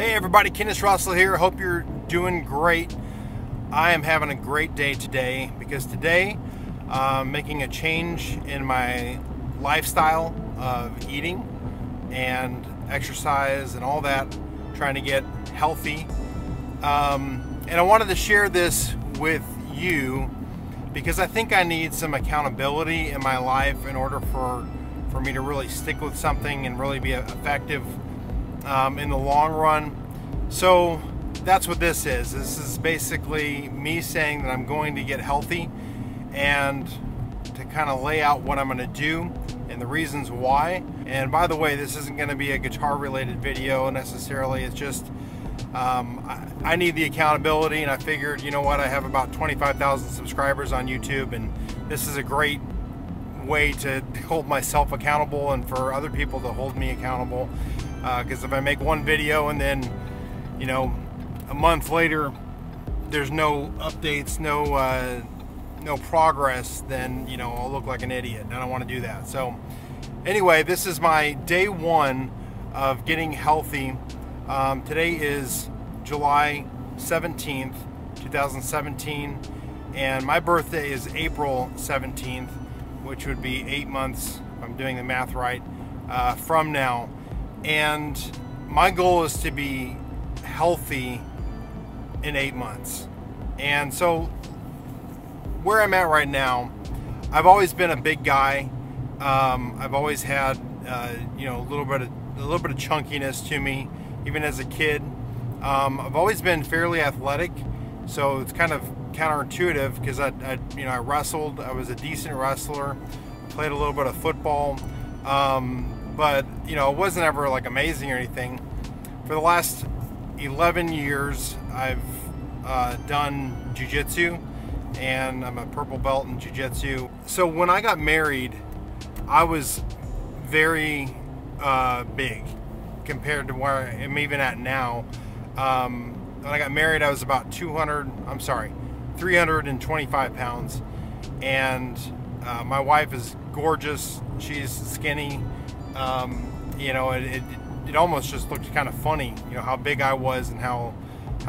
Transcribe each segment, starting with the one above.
Hey everybody, Kennis here. Hope you're doing great. I am having a great day today because today I'm making a change in my lifestyle of eating and exercise and all that, trying to get healthy. And I wanted to share this with you because I think I need some accountability in my life in order for me to really stick with something and really be effective in the long run. So that's what this is. This is basically me saying that I'm going to get healthy and to kind of lay out what I'm going to do and the reasons why. And by the way, this isn't going to be a guitar related video necessarily. It's just I need the accountability, and I figured, you know what, I have about 25,000 subscribers on YouTube, and this is a great way to hold myself accountable and for other people to hold me accountable. Because if I make one video and then, you know, a month later there's no updates, no progress, then, you know, I'll look like an idiot, and I don't want to do that. So anyway, this is my day one of getting healthy. Today is July 17th, 2017, and my birthday is April 17th, which would be 8 months, if I'm doing the math right, from now. And my goal is to be healthy in 8 months. And so where I'm at right now, I've always been a big guy. I've always had you know, a little bit of chunkiness to me, even as a kid. I've always been fairly athletic, so it's kind of counterintuitive because I wrestled. I was a decent wrestler, played a little bit of football. But you know, it wasn't ever like amazing or anything. For the last 11 years, I've done jiu-jitsu, and I'm a purple belt in jiu-jitsu. So when I got married, I was very big compared to where I am even at now. When I got married, I was about 325 pounds, and my wife is gorgeous. She's skinny. You know, it almost just looked kind of funny, you know, how big I was and how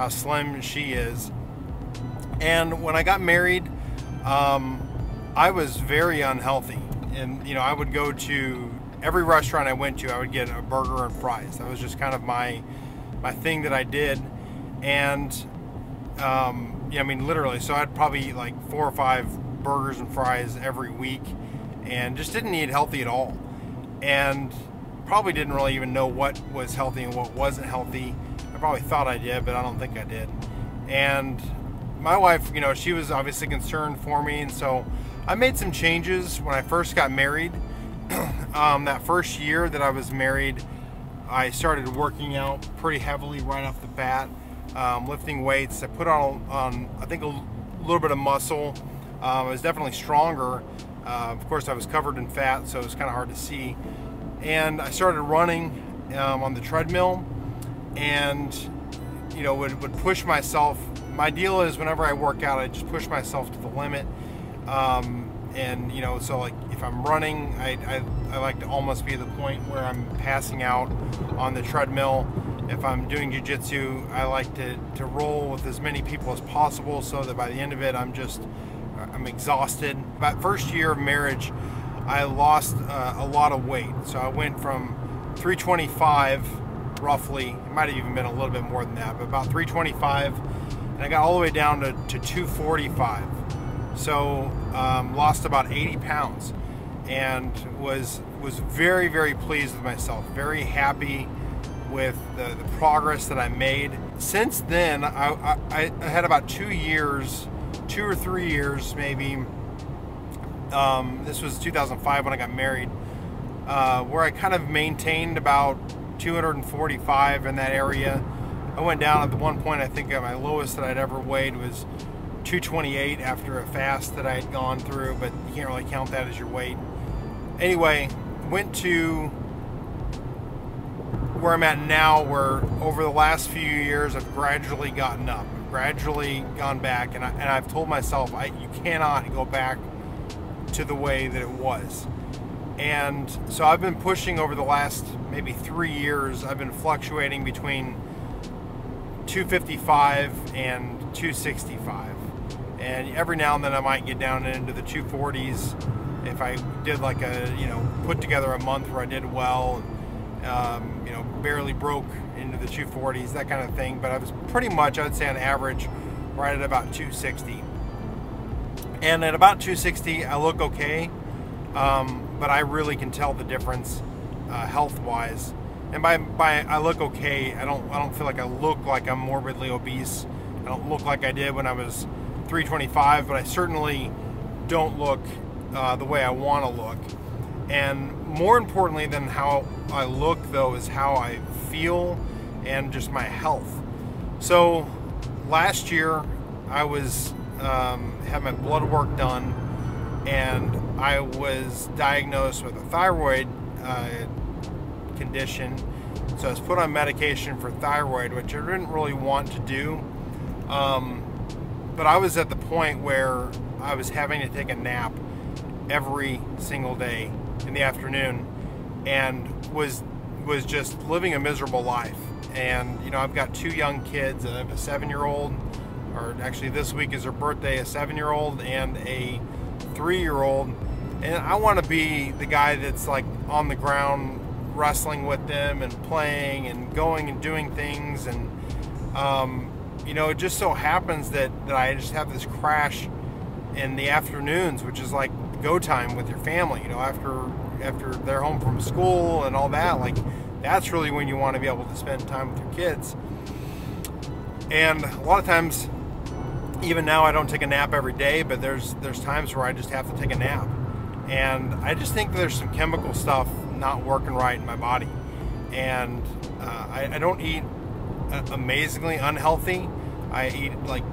slim she is. And when I got married, I was very unhealthy, and you know, I would go to every restaurant I went to, I would get a burger and fries. That was just kind of my thing that I did. And yeah, I mean, literally, so I'd probably eat like 4 or 5 burgers and fries every week, and just didn't eat healthy at all. And probably didn't really even know what was healthy and what wasn't healthy. I probably thought I did, but I don't think I did. And my wife, you know, she was obviously concerned for me, and so I made some changes when I first got married. That first year that I was married, I started working out pretty heavily right off the bat, lifting weights. I put on I think a little bit of muscle. I was definitely stronger. Of course, I was covered in fat, so it was kind of hard to see. And I started running on the treadmill, and you know, would push myself. My deal is, whenever I work out, I just push myself to the limit. And you know, so like if I'm running, I like to almost be at the point where I'm passing out on the treadmill. If I'm doing jiu-jitsu, I like to roll with as many people as possible, so that by the end of it, I'm exhausted. That first year of marriage, I lost a lot of weight. So I went from 325 roughly, it might have even been a little bit more than that, but about 325, and I got all the way down to 245. So lost about 80 pounds, and was very, very pleased with myself, very happy with the progress that I made. Since then, I had about 2 or 3 years maybe. This was 2005 when I got married, where I kind of maintained about 245 in that area. I went down at one point, I think my lowest that I'd ever weighed was 228 after a fast that I had gone through, but you can't really count that as your weight. Anyway, went to where I'm at now, where over the last few years I've gradually gotten up, gradually gone back, and I've told myself you cannot go back to the way that it was. And so I've been pushing over the last maybe 3 years. I've been fluctuating between 255 and 265. And every now and then I might get down into the 240s if I did like a, put together a month where I did well, and, barely broke into the 240s, that kind of thing. But I was pretty much, I would say on average, right at about 260. And at about 260, I look okay, but I really can tell the difference health-wise. And by I look okay, I don't feel like I look like I'm morbidly obese. I don't look like I did when I was 325, but I certainly don't look the way I want to look. And more importantly than how I look, though, is how I feel and just my health. So last year I was had my blood work done, and I was diagnosed with a thyroid condition. So I was put on medication for thyroid, which I didn't really want to do. But I was at the point where I was having to take a nap every single day in the afternoon, and was just living a miserable life. And I've got 2 young kids. I have a 7-year-old, or actually this week is her birthday, a 7-year-old and a 3-year-old. And I want to be the guy that's like on the ground wrestling with them and playing and going and doing things. And it just so happens that I just have this crash in the afternoons, which is like go time with your family, after they're home from school and all that. Like, that's really when you want to be able to spend time with your kids. And a lot of times, even now, I don't take a nap every day, but there's times where I just have to take a nap. And I just think there's some chemical stuff not working right in my body. And I don't eat amazingly unhealthy. I eat like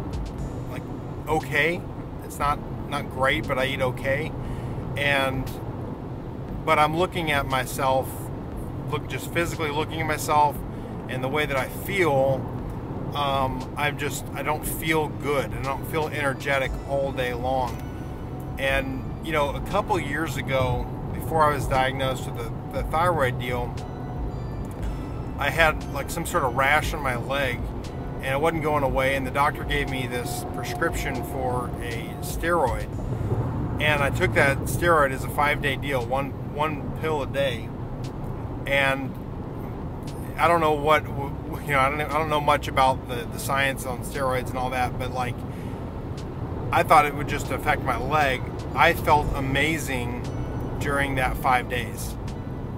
okay. It's not great, but I eat okay. But I'm looking at myself, just physically looking at myself, and the way that I feel, I don't feel good. I don't feel energetic all day long. And a couple years ago, before I was diagnosed with the thyroid deal, I had like some sort of rash on my leg, and it wasn't going away, and the doctor gave me this prescription for a steroid. And I took that steroid as a 5-day deal, one pill a day. And I don't know what, I don't know much about the science on steroids and all that, but like, I thought it would just affect my leg. I felt amazing during that 5 days.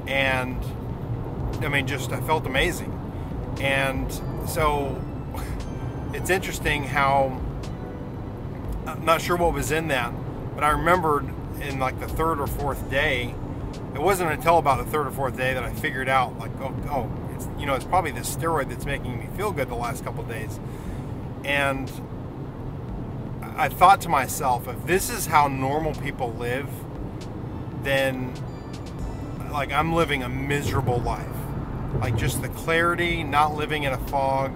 And I felt amazing. And so it's interesting how, I'm not sure what was in that, but I remembered in like the 3rd or 4th day, it wasn't until about the 3rd or 4th day that I figured out, like, oh, it's probably the steroid that's making me feel good the last couple of days. And I thought to myself, if this is how normal people live, then like I'm living a miserable life. Like just the clarity, not living in a fog,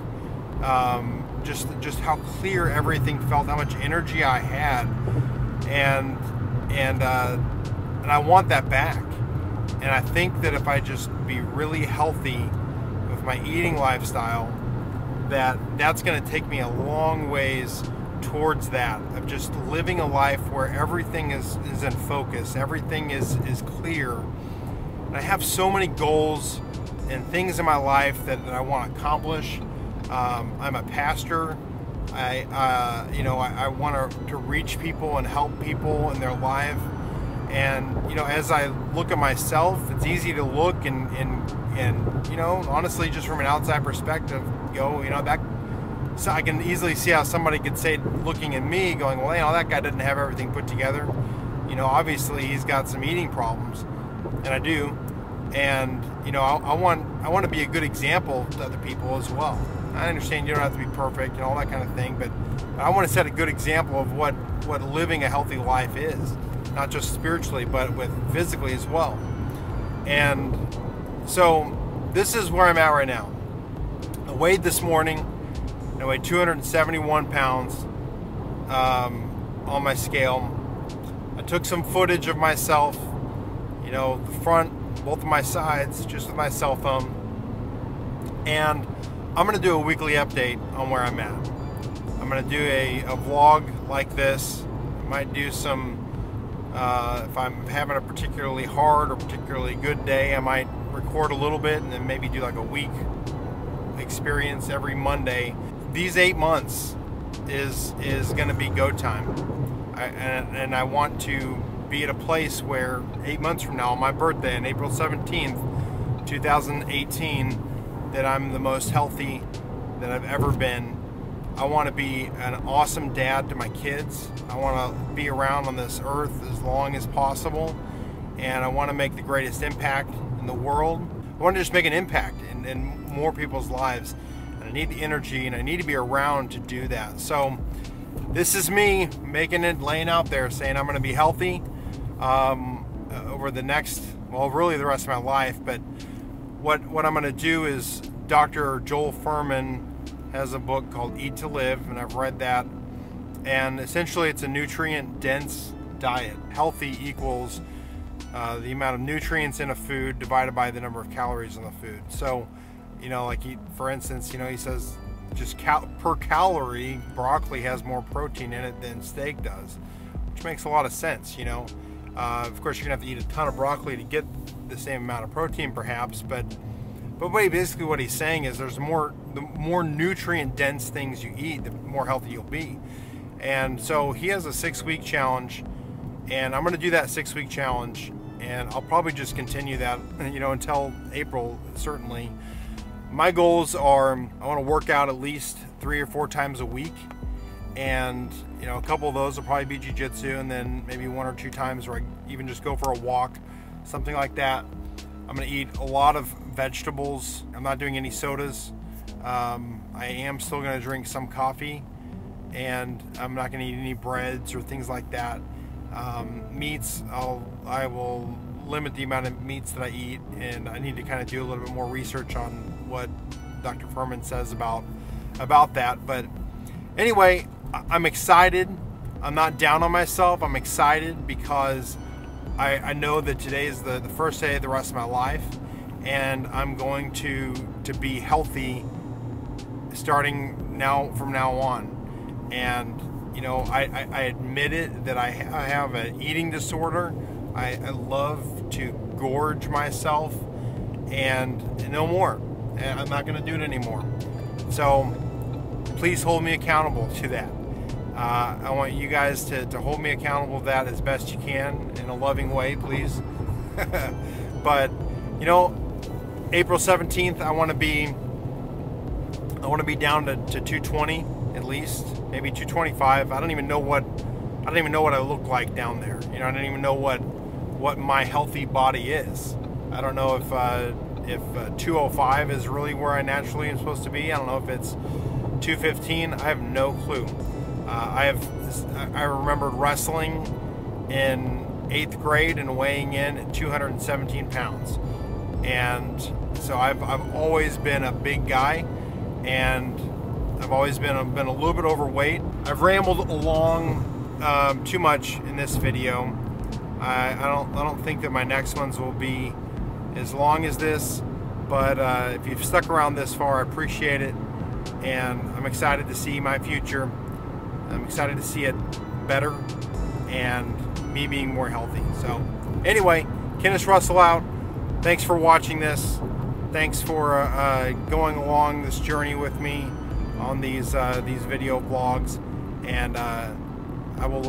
just how clear everything felt, how much energy I had, and I want that back. And I think that if I just be really healthy with my eating lifestyle, that's going to take me a long ways towards that, of just living a life where everything is in focus, everything is clear. And I have so many goals and things in my life that I want to accomplish. I'm a pastor. I want to reach people and help people in their life. And as I look at myself, it's easy to look and honestly, just from an outside perspective, so I can easily see how somebody could say, looking at me, going, well, that guy doesn't have everything put together. Obviously he's got some eating problems, and I do. And I want to be a good example to other people as well. I understand you don't have to be perfect and all that kind of thing, but I want to set a good example of what living a healthy life is, not just spiritually, but with physically as well. And so this is where I'm at right now. I weighed this morning. I weighed 271 pounds on my scale. I took some footage of myself, the front, both of my sides, just with my cell phone. And I'm going to do a weekly update on where I'm at. I'm going to do a vlog like this. I might do some, if I'm having a particularly hard or particularly good day, I might record a little bit and then maybe do like a week experience every Monday. These 8 months is going to be go time. And I want to be at a place where 8 months from now, on my birthday, on April 17th, 2018, that I'm the most healthy that I've ever been. I want to be an awesome dad to my kids. I want to be around on this earth as long as possible, and I want to make the greatest impact in the world. I want to just make an impact in more people's lives, and I need the energy and I need to be around to do that. So this is me making it, laying out there, saying I'm going to be healthy over the next, well, really the rest of my life. But what I'm going to do is, Dr. Joel Fuhrman has a book called Eat to Live, and I've read that. And essentially it's a nutrient-dense diet. Healthy equals the amount of nutrients in a food divided by the number of calories in the food. So, you know, like for instance, you know, he says just per calorie, broccoli has more protein in it than steak does, which makes a lot of sense, you know. Of course, you're gonna have to eat a ton of broccoli to get the same amount of protein, perhaps, but basically what he's saying is the more nutrient dense things you eat, the more healthy you'll be. And so he has a 6-week challenge, and I'm going to do that 6-week challenge, and I'll probably just continue that, you know, until April, certainly. My goals are, I want to work out at least 3 or 4 times a week, and you know, a couple of those will probably be jiu-jitsu, and then maybe 1 or 2 times where I even just go for a walk, something like that. I'm going to eat a lot of vegetables. I'm not doing any sodas. I am still going to drink some coffee, and I'm not going to eat any breads or things like that. Meats, I will limit the amount of meats that I eat, and I need to kind of do a little bit more research on what Dr. Fuhrman says about that. But anyway, I'm excited. I'm not down on myself. I'm excited because I know that today is the first day of the rest of my life, and I'm going to be healthy starting from now on. And you know, I admit it that I have an eating disorder. I love to gorge myself, and no more. And I'm not going to do it anymore. So please hold me accountable to that. I want you guys to hold me accountable to that as best you can, in a loving way, please. But you know, April 17th, I want to be down to 220 at least, maybe 225. I don't even know what I look like down there. You know, I don't even know what my healthy body is. I don't know if 205 is really where I naturally am supposed to be. I don't know if it's 215. I have no clue. I remembered wrestling in 8th grade and weighing in at 217 pounds. And so I've always been a big guy, and I've always been a little bit overweight. I've rambled along too much in this video. I don't think that my next ones will be as long as this, but if you've stuck around this far, I appreciate it, and I'm excited to see my future. I'm excited to see it better and me being more healthy. So anyway, Kennis Russell out. Thanks for watching this. Thanks for going along this journey with me on these video vlogs, and I will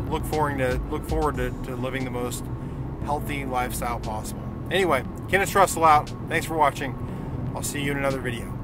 look forward to living the most healthy lifestyle possible. Anyway, Kennis Russell out. Thanks for watching. I'll see you in another video.